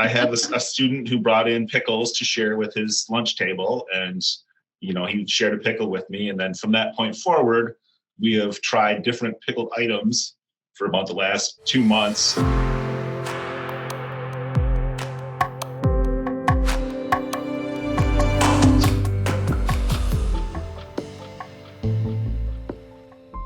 I had a student who brought in pickles to share with his lunch table, and he shared a pickle with me. And then from that point forward, we have tried different pickled items for about the last 2 months.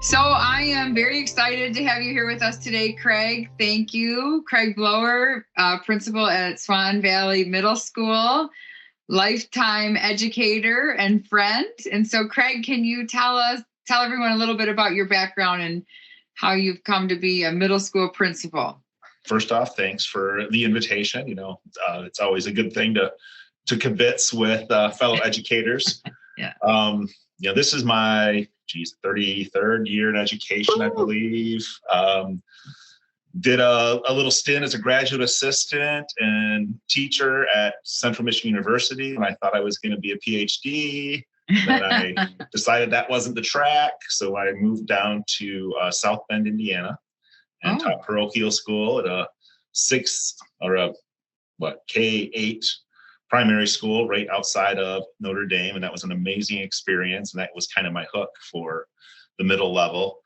So I am very excited to have you here with us today, Craig. Thank you. Craig Blower, principal at Swan Valley Middle School, lifetime educator and friend. And so Craig, can you tell everyone a little bit about your background and how you've come to be a middle school principal? First off, thanks for the invitation. It's always a good thing to kibitz with fellow educators. Yeah. This is my 33rd year in education, I believe. Did a little stint as a graduate assistant and teacher at Central Michigan University, and I thought I was going to be a PhD. Then I decided that wasn't the track, so I moved down to South Bend, Indiana, and taught parochial school at a K-8 primary school right outside of Notre Dame, and that was an amazing experience, and that was kind of my hook for the middle level.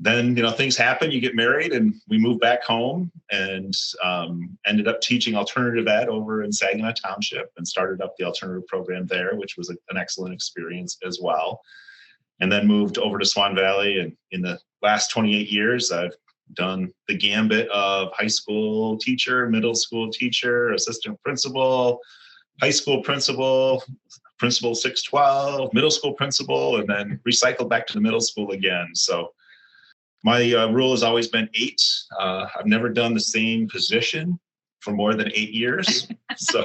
Then things happen, you get married, and we moved back home and ended up teaching alternative ed over in Saginaw Township and started up the alternative program there, which was an excellent experience as well. And then moved over to Swan Valley, and in the last 28 years I've done the gambit of high school teacher, middle school teacher, assistant principal, high school principal 612, middle school principal, and then recycled back to the middle school again. So my rule has always been 8. I've never done the same position for more than 8 years. So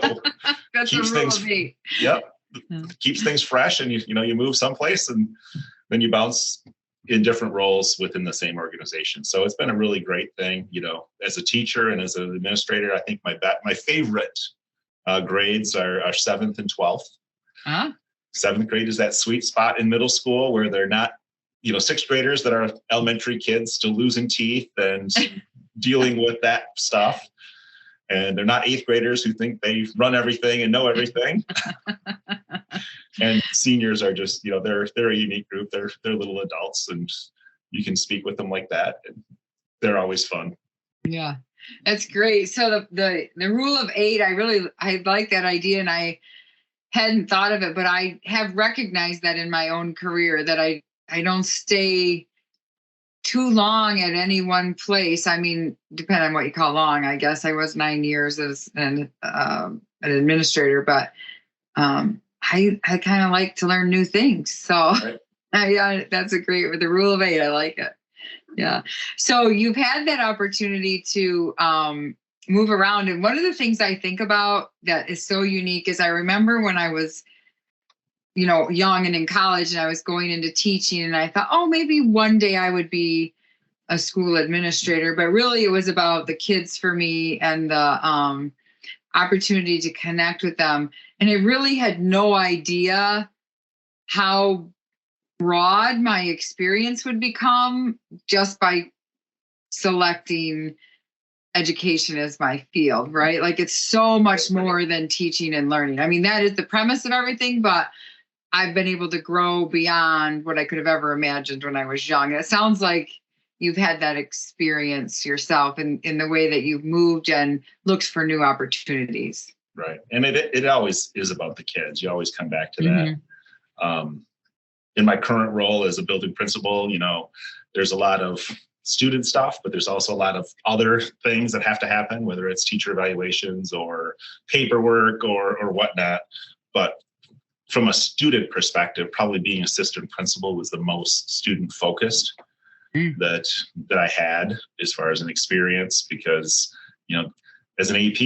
that's keeps the rule of 8. Yep. Keeps things fresh, and you move someplace and then you bounce in different roles within the same organization. So it's been a really great thing, as a teacher and as an administrator. I think my favorite grades are 7th and 12th. 7th grade is that sweet spot in middle school where they're not, 6th graders that are elementary kids still losing teeth and dealing with that stuff. And they're not 8th graders who think they run everything and know everything. And seniors are just, they're a unique group. They're little adults, and you can speak with them like that. And they're always fun. Yeah, that's great. So the rule of 8, I like that idea, and I hadn't thought of it, but I have recognized that in my own career that I don't stay too long at any one place. I mean, depending on what you call long, I guess I was 9 years as an administrator, but I kind of like to learn new things. So yeah, that's with the rule of 8. I like it. Yeah. So you've had that opportunity to move around. And one of the things I think about that is so unique is I remember when I was, young and in college, and I was going into teaching, and I thought, maybe one day I would be a school administrator. But really it was about the kids for me and the opportunity to connect with them. And I really had no idea how broad my experience would become just by selecting education as my field, right? Like it's so much more than teaching and learning. I mean, that is the premise of everything, but I've been able to grow beyond what I could have ever imagined when I was young. And it sounds like you've had that experience yourself in the way that you've moved and looked for new opportunities. Right. And it always is about the kids. You always come back to that. In my current role as a building principal, there's a lot of student stuff, but there's also a lot of other things that have to happen, whether it's teacher evaluations or paperwork or whatnot. But from a student perspective, probably being assistant principal was the most student focused that I had as far as an experience, because, as an AP,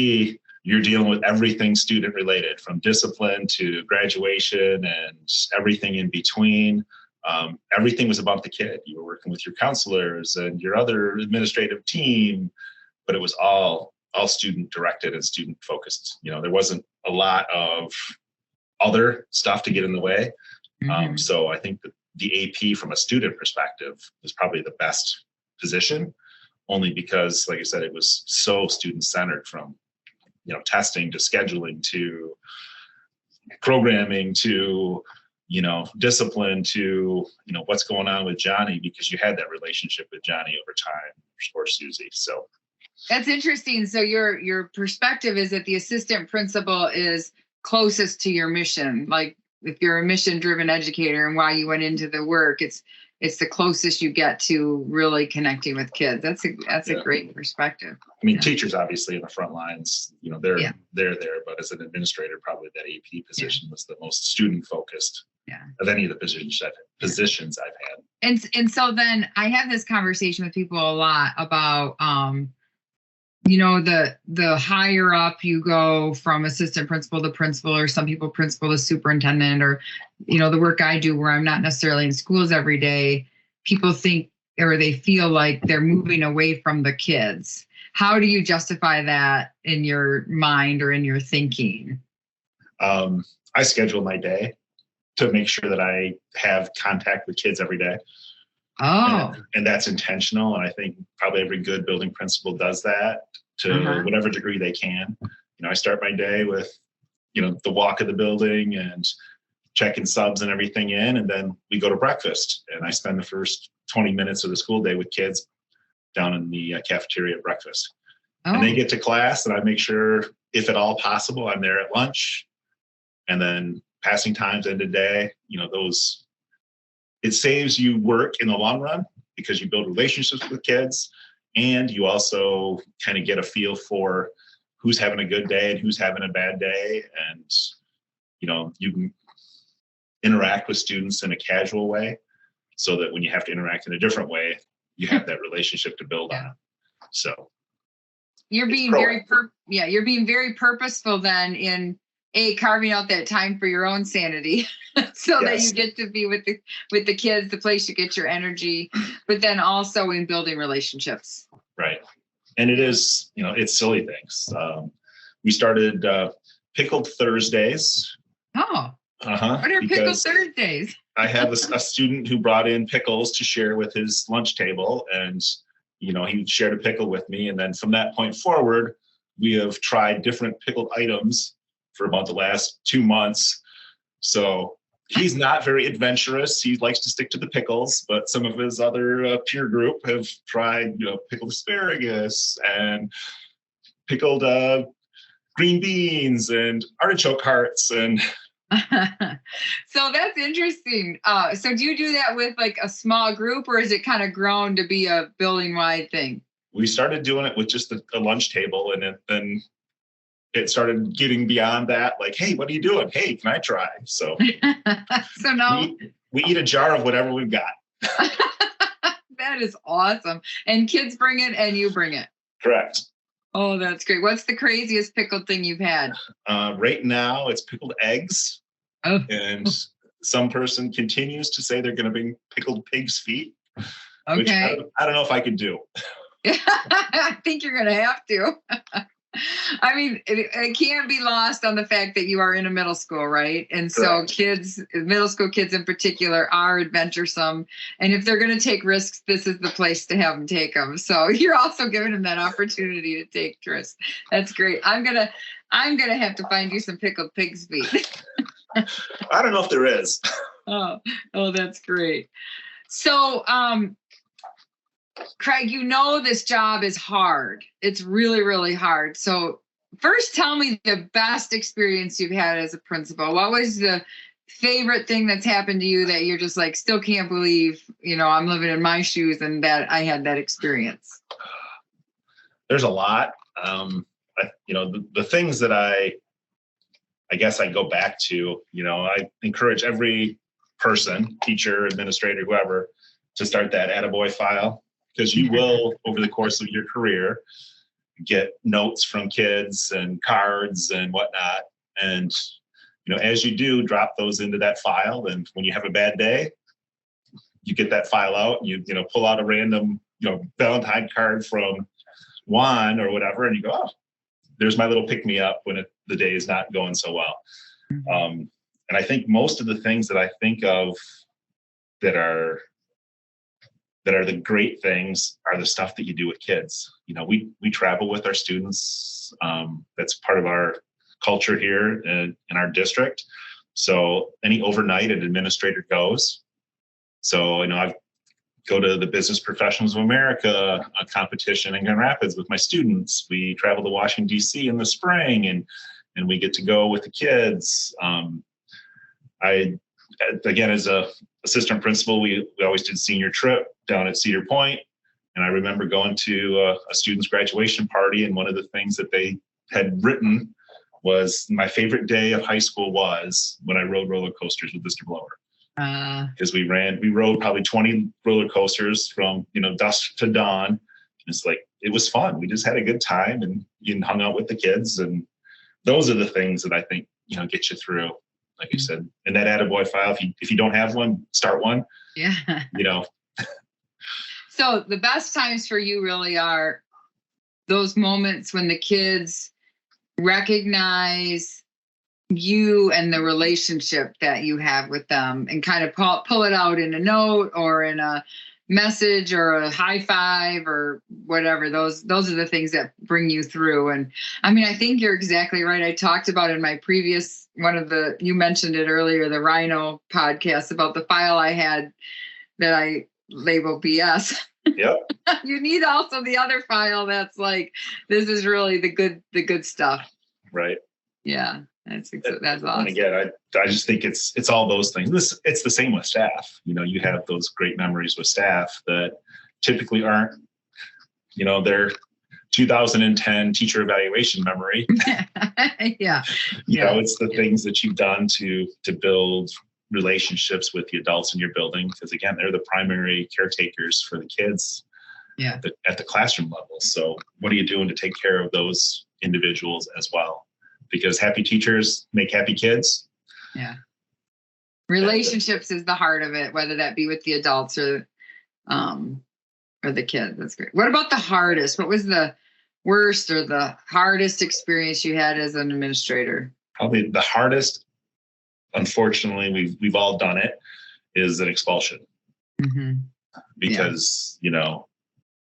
you're dealing with everything student related, from discipline to graduation and everything in between. Everything was about the kid. You were working with your counselors and your other administrative team, but it was all student directed and student focused. There wasn't a lot of other stuff to get in the way. So I think that the AP from a student perspective is probably the best position. only because, like I said, it was so student centered, from, testing to scheduling to programming to, discipline to, what's going on with Johnny, because you had that relationship with Johnny over time, or Susie. So that's interesting. So your perspective is that the assistant principal is closest to your mission. Like if you're a mission driven educator and why you went into the work, it's the closest you get to really connecting with kids. That's a great perspective. I mean, teachers obviously in the front llines, they're there, but as an administrator, probably that AP position was the most student focused of any of the positions I've had. And so then I have this conversation with people a lot about the higher up you go from assistant principal to principal, or some people principal to superintendent, or, the work I do where I'm not necessarily in schools every day, people think, or they feel like they're moving away from the kids. How do you justify that in your mind or in your thinking? I schedule my day to make sure that I have contact with kids every day. Oh. And that's intentional. And I think probably every good building principal does that to whatever degree they can. I start my day with, the walk of the building and checking subs and everything in. And then we go to breakfast. And I spend the first 20 minutes of the school day with kids down in the cafeteria at breakfast. Oh. And they get to class, and I make sure, if at all possible, I'm there at lunch. And then passing times end of day, it saves you work in the long run because you build relationships with kids, and you also kind of get a feel for who's having a good day and who's having a bad day. And, you can interact with students in a casual way so that when you have to interact in a different way, you have that relationship to build on. So you're being you're being very purposeful then in carving out that time for your own sanity so that you get to be with the kids, the place you get your energy, but then also in building relationships. Right. And it is, it's silly things. We started Pickled Thursdays. Oh, what are Pickled Thursdays? I have a student who brought in pickles to share with his lunch table, and, he shared a pickle with me. And then from that point forward, we have tried different pickled items for about the last 2 months. So he's not very adventurous. He likes to stick to the pickles, but some of his other peer group have tried, pickled asparagus and pickled green beans and artichoke hearts. And so that's interesting. So do you do that with like a small group, or is it kind of grown to be a building wide thing? We started doing it with just a lunch table, and then it started getting beyond that. Like, hey, what are you doing? Hey, can I try? So, so now we eat a jar of whatever we've got. That is awesome. And kids bring it and you bring it. Correct. Oh, that's great. What's the craziest pickled thing you've had? Right now it's pickled eggs. Oh. And some person continues to say they're going to bring pickled pig's feet. Okay. Which I don't know if I could do. I think you're going to have to. I mean, it can't be lost on the fact that you are in a middle school, right? And so kids, middle school kids in particular, are adventuresome. And if they're going to take risks, this is the place to have them take them. So you're also giving them that opportunity to take risks. That's great. I'm gonna have to find you some pickled pig's feet. I don't know if there is. Oh, that's great. So, Craig, this job is hard. It's really, really hard. So first, tell me the best experience you've had as a principal. What was the favorite thing that's happened to you that you're just like, still can't believe, I'm living in my shoes and that I had that experience? There's a lot. The things that I guess I go back to, I encourage every person, teacher, administrator, whoever, to start that attaboy file. Because you will, over the course of your career, get notes from kids and cards and whatnot. And, as you do, drop those into that file. And when you have a bad day, you get that file out and you pull out a random, Valentine card from Juan or whatever. And you go, oh, there's my little pick me up when the day is not going so well. Mm-hmm. And I think most of the things that I think of that that are the great things are the stuff that you do with kids. You know, we travel with our students. That's part of our culture here in our district. So any overnight an administrator goes. So, you know, I go to the Business Professionals of America competition in Grand Rapids with my students. We travel to Washington, D.C. in the spring, and we get to go with the kids. I, again, as a assistant principal, we always did senior trip down at Cedar Point. And I remember going to a student's graduation party, and one of the things that they had written was my favorite day of high school was when I rode roller coasters with Mr. Blower. Because we rode probably 20 roller coasters from, you know, dusk to dawn. It's like, it was fun. We just had a good time and you hung out with the kids. And those are the things that I think, you know, get you through. Like you said, and that attaboy file, if you don't have one, start one. Yeah. You know. So the best times for you really are those moments when the kids recognize you and the relationship that you have with them, and kind of pull it out in a note or in a message or a high five or whatever. Those are the things that bring you through. And I mean, I think you're exactly right. I talked about in my previous you mentioned it earlier, the Rhino podcast, about the file I had that I labeled BS. Yep. You need also the other file that's like, this is really the good stuff. Right. Yeah. That's awesome. And again, I just think it's all those things. It's the same with staff. You know, you have those great memories with staff that typically aren't, you know, they're 2010 teacher evaluation memory. Yeah. You know, it's the things that you've done to build relationships with the adults in your building, because again, they're the primary caretakers for the kids. Yeah. At the classroom level. So what are you doing to take care of those individuals as well? Because happy teachers make happy kids. Yeah. Relationships is the heart of it, whether that be with the adults or the kids. That's great. What about the hardest? What was the worst or the hardest experience you had as an administrator? Probably the hardest, unfortunately, we've all done it, is an expulsion. Mm-hmm. Because, you know,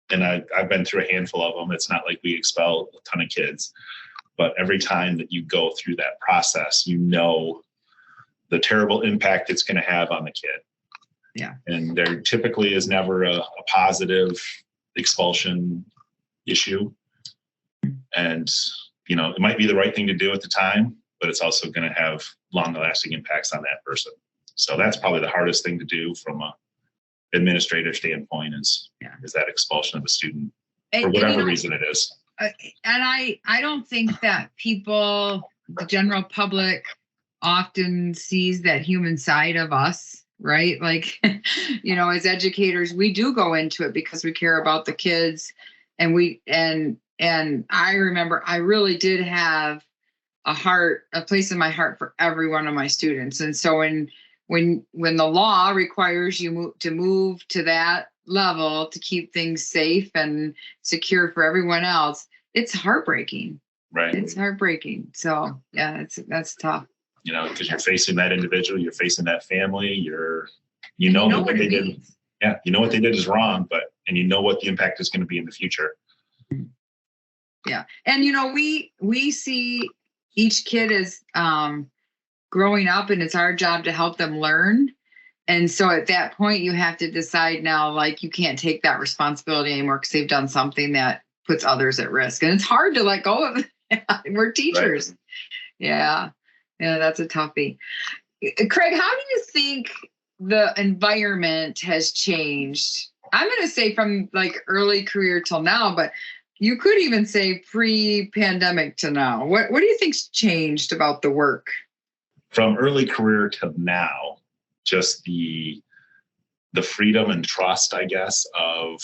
and I've been through a handful of them. It's not like we expel a ton of kids, but every time that you go through that process, you know the terrible impact it's going to have on the kid. Yeah. And there typically is never a positive expulsion issue. And, you know, it might be the right thing to do at the time, but it's also going to have long-lasting impacts on that person. So that's probably the hardest thing to do from a administrator standpoint is that expulsion of a student for whatever reason it is. And I don't think that the general public often sees that human side of us, right? Like, you know, as educators, we do go into it because we care about the kids, and I remember I really did have a place in my heart for every one of my students. And so when the law requires you to move to that level to keep things safe and secure for everyone else, it's heartbreaking. Right. It's heartbreaking. So yeah, that's tough. You know, because you're facing that individual, you're facing that family, you know what they did. Yeah, you know what they did is wrong, and you know what the impact is going to be in the future. Yeah. And you know, we see each kid as growing up, and it's our job to help them learn. And so at that point, you have to decide now, like, you can't take that responsibility anymore because they've done something that puts others at risk. And it's hard to let go of it. We're teachers. Right. Yeah. Yeah, that's a toughie. Craig, how do you think the environment has changed? I'm going to say from like early career till now, but you could even say pre-pandemic to now. What do you think's changed about the work? From early career to now, just the freedom and trust, I guess, of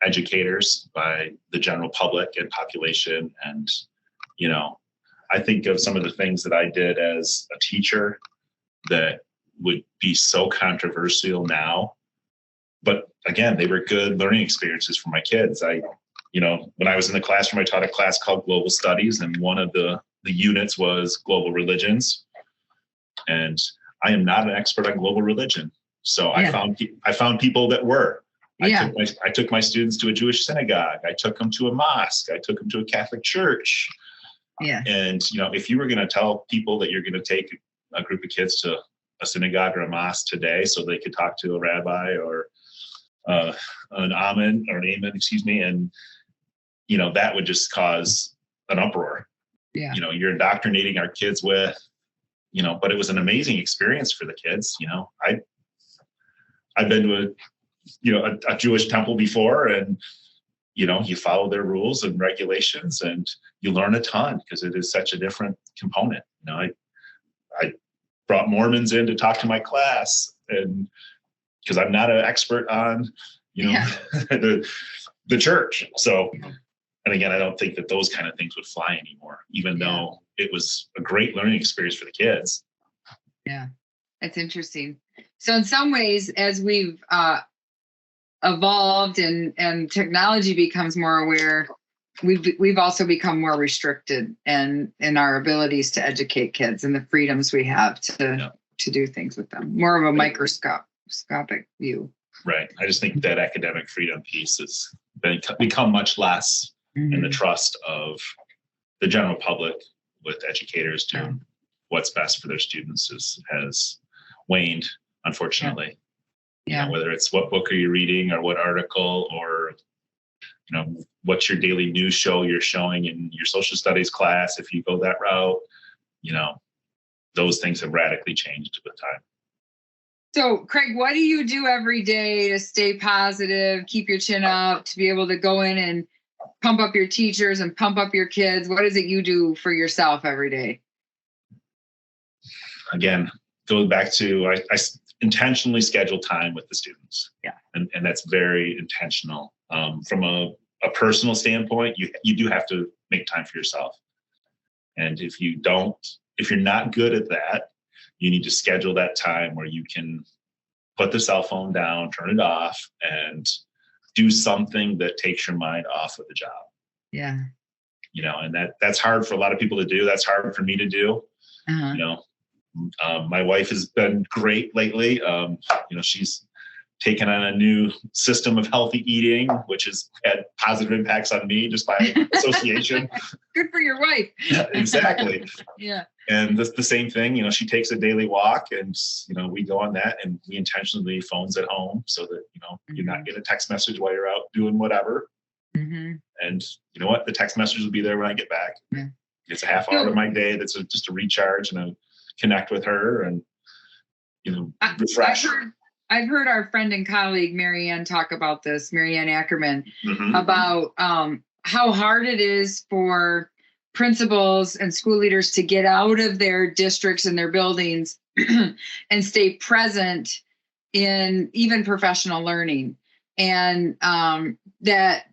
educators by the general public and population. And, you know, I think of some of the things that I did as a teacher that would be so controversial now. But again, they were good learning experiences for my kids. You know, when I was in the classroom, I taught a class called Global Studies, and one of the units was global religions. And I am not an expert on global religion. So I found people that were. Yeah. I took my students to a Jewish synagogue. I took them to a mosque. I took them to a Catholic church. Yeah. And, if you were going to tell people that you're going to take a group of kids to a synagogue or a mosque today so they could talk to a rabbi or an amen, excuse me, and, that would just cause an uproar. Yeah. You're indoctrinating our kids with, but it was an amazing experience for the kids. I've been to a Jewish temple before, and you follow their rules and regulations, and you learn a ton because it is such a different component. I brought Mormons in to talk to my class, and because I'm not an expert on the church. So, and again, I don't think that those kind of things would fly anymore, even though it was a great learning experience for the kids. Yeah, that's interesting. So in some ways, as we've evolved and technology becomes more aware, we've also become more restricted in our abilities to educate kids and the freedoms we have to do things with them. More of a microscopic view. Right. I just think that academic freedom piece has become much less, and the trust of the general public with educators doing what's best for their students has waned, unfortunately. Yeah. Whether it's what book are you reading or what article, or what's your daily news show you're showing in your social studies class, if you go that route, those things have radically changed with time. So, Craig, what do you do every day to stay positive, keep your chin up, to be able to go in and pump up your teachers and pump up your kids? What is it you do for yourself every day? Again, goes back to I intentionally schedule time with the students. Yeah. And that's very intentional. From a personal standpoint, you do have to make time for yourself. And if you're not good at that, you need to schedule that time where you can put the cell phone down, turn it off, and do something that takes your mind off of the job. Yeah. And that's hard for a lot of people to do. That's hard for me to do. My wife has been great lately. She's taken on a new system of healthy eating, which has had positive impacts on me just by association. Good for your wife. Yeah, exactly. Yeah. And the same thing, she takes a daily walk, and, we go on that, and we intentionally leave phones at home so that, you're not getting a text message while you're out doing whatever. Mm-hmm. And you know what? The text message will be there when I get back. Yeah. It's a half hour of my day that's just a recharge and a connect with her and, refresh. I've heard our friend and colleague, Marianne, talk about this, Marianne Ackerman, about how hard it is for principals and school leaders to get out of their districts and their buildings and stay present in even professional learning. And that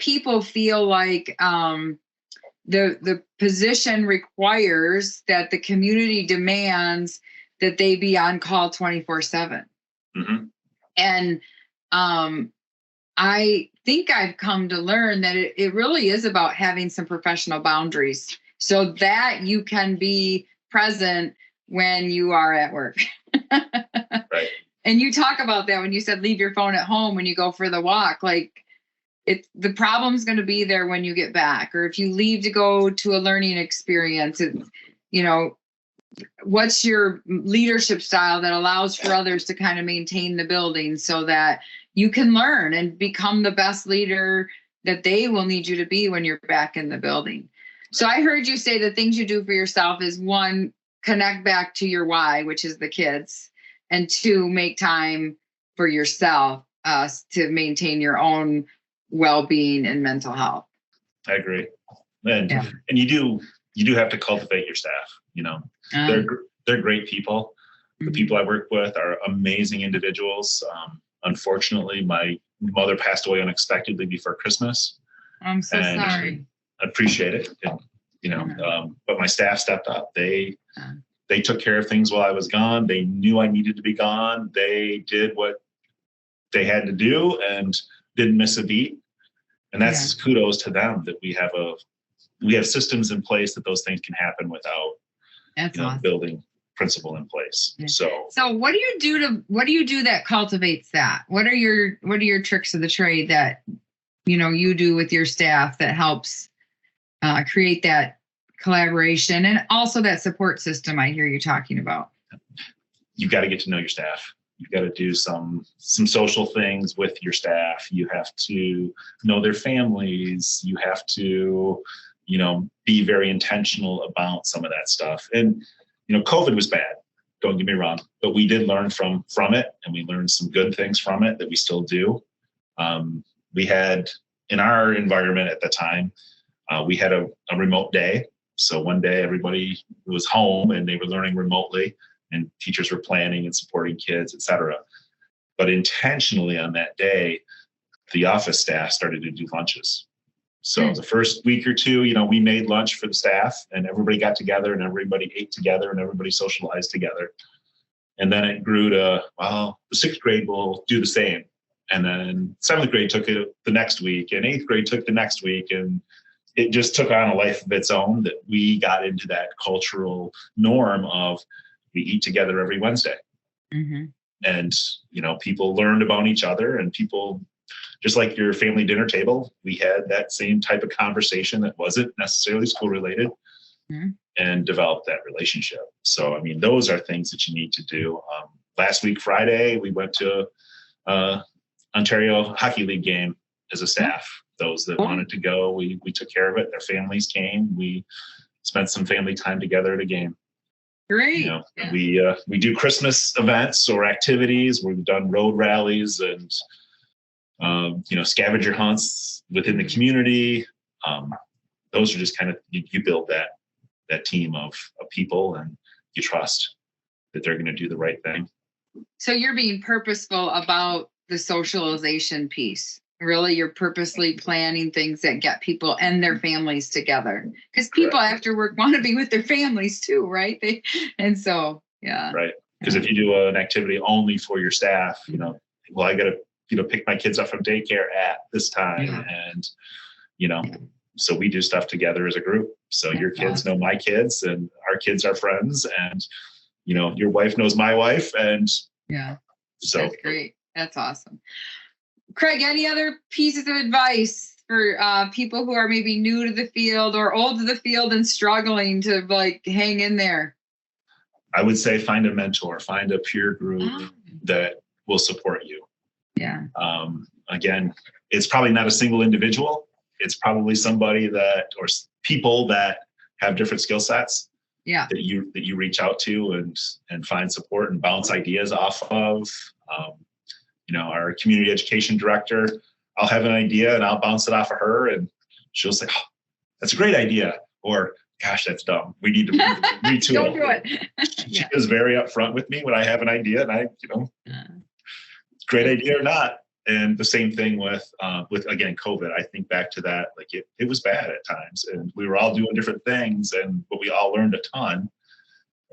people feel like the position requires that the community demands that they be on call 24/7. And I think I've come to learn that it really is about having some professional boundaries so that you can be present when you are at work. Right. And you talk about that when you said leave your phone at home when you go for the walk. Like, the problem's going to be there when you get back, or if you leave to go to a learning experience. What's your leadership style that allows for others to kind of maintain the building so that you can learn and become the best leader that they will need you to be when you're back in the building. So I heard you say the things you do for yourself is, one, connect back to your why, which is the kids, and two, make time for yourself to maintain your own well-being and mental health. I agree. And you do have to cultivate your staff. They're great people. The people I work with are amazing individuals. Unfortunately, my mother passed away unexpectedly before Christmas. I'm so sorry. I appreciate it. But my staff stepped up. They took care of things while I was gone. They knew I needed to be gone. They did what they had to do and didn't miss a beat. And that's kudos to them that we have systems in place that those things can happen without awesome. Building principle in place. Yeah. So what do you do that cultivates that? What are your tricks of the trade that, you do with your staff that helps create that collaboration and also that support system I hear you talking about? You've got to get to know your staff. You've got to do some social things with your staff. You have to know their families. You have to, be very intentional about some of that stuff. And, COVID was bad. Don't get me wrong, but we did learn from it, and we learned some good things from it that we still do. We had in our environment at the time, we had a remote day. So one day everybody was home and they were learning remotely, and teachers were planning and supporting kids, et cetera. But intentionally on that day, the office staff started to do lunches. So the first week or two, we made lunch for the staff, and everybody got together and everybody ate together and everybody socialized together. And then it grew to, well, the 6th grade will do the same. And then 7th grade took it the next week, and 8th grade took the next week. And it just took on a life of its own, that we got into that cultural norm of we eat together every Wednesday. Mm-hmm. And, people learned about each other, and people, just like your family dinner table, we had that same type of conversation that wasn't necessarily school related, mm-hmm. and developed that relationship. So, those are things that you need to do. Last week, Friday, we went to Ontario Hockey League game as a staff. Those that wanted to go, we took care of it. Their families came. We spent some family time together at a game. Great. Yeah. We do Christmas events or activities. We've done road rallies and scavenger hunts within the community. Those are just kind of, you build that team of people, and you trust that they're going to do the right thing. So you're being purposeful about the socialization piece. Really, you're purposely planning things that get people and their families together, because people after work want to be with their families too, right? Yeah. Right. Because if you do an activity only for your staff, I got to, pick my kids up from daycare at this time. And, so we do stuff together as a group. So your kids know my kids, and our kids are friends, and, your wife knows my wife. And so that's great. That's awesome. Craig, any other pieces of advice for people who are maybe new to the field or old to the field and struggling to hang in there? I would say find a mentor, find a peer group that will support you. Yeah. Again, it's probably not a single individual. It's probably somebody or people that have different skill sets. Yeah. That you reach out to and find support and bounce ideas off of. Our community education director, I'll have an idea and I'll bounce it off of her, and she'll say, "Oh, that's a great idea," or "Gosh, that's dumb. We need to retool." Don't do it. She is very upfront with me when I have an idea, and great idea or not. And the same thing with again, COVID. I think back to that, it was bad at times, and we were all doing different things, but we all learned a ton.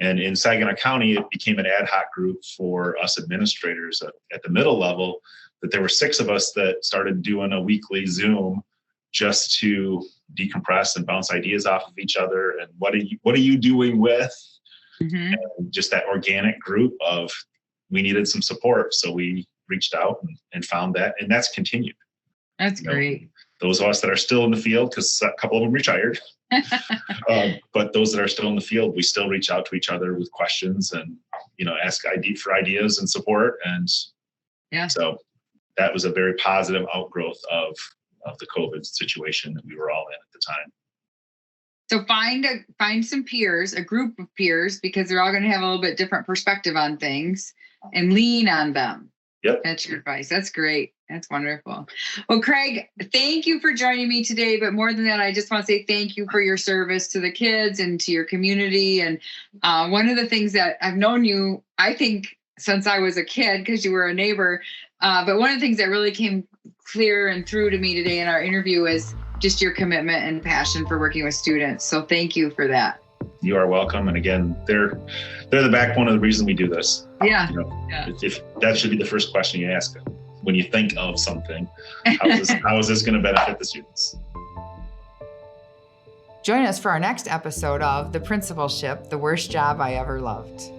And in Saginaw County, it became an ad hoc group for us administrators at the middle level, that there were 6 of us that started doing a weekly Zoom just to decompress and bounce ideas off of each other. And what are you doing with? Mm-hmm. And just that organic group of, we needed some support. So we reached out and found that, and that's continued. That's great. Those of us that are still in the field, because a couple of them retired, but those that are still in the field, we still reach out to each other with questions and, ask for ideas and support. And so that was a very positive outgrowth of the COVID situation that we were all in at the time. So find some peers, a group of peers, because they're all going to have a little bit different perspective on things, and lean on them. Yep. That's your advice. That's great. That's wonderful. Well, Craig, thank you for joining me today. But more than that, I just want to say thank you for your service to the kids and to your community. And one of the things that I've known you, I think, since I was a kid, because you were a neighbor. But one of the things that really came clear and through to me today in our interview is just your commitment and passion for working with students. So thank you for that. You are welcome. And again, they're the backbone of the reason we do this. Yeah. If that should be the first question you ask when you think of something. How is this going to benefit the students? Join us for our next episode of The Principalship, the worst job I ever loved.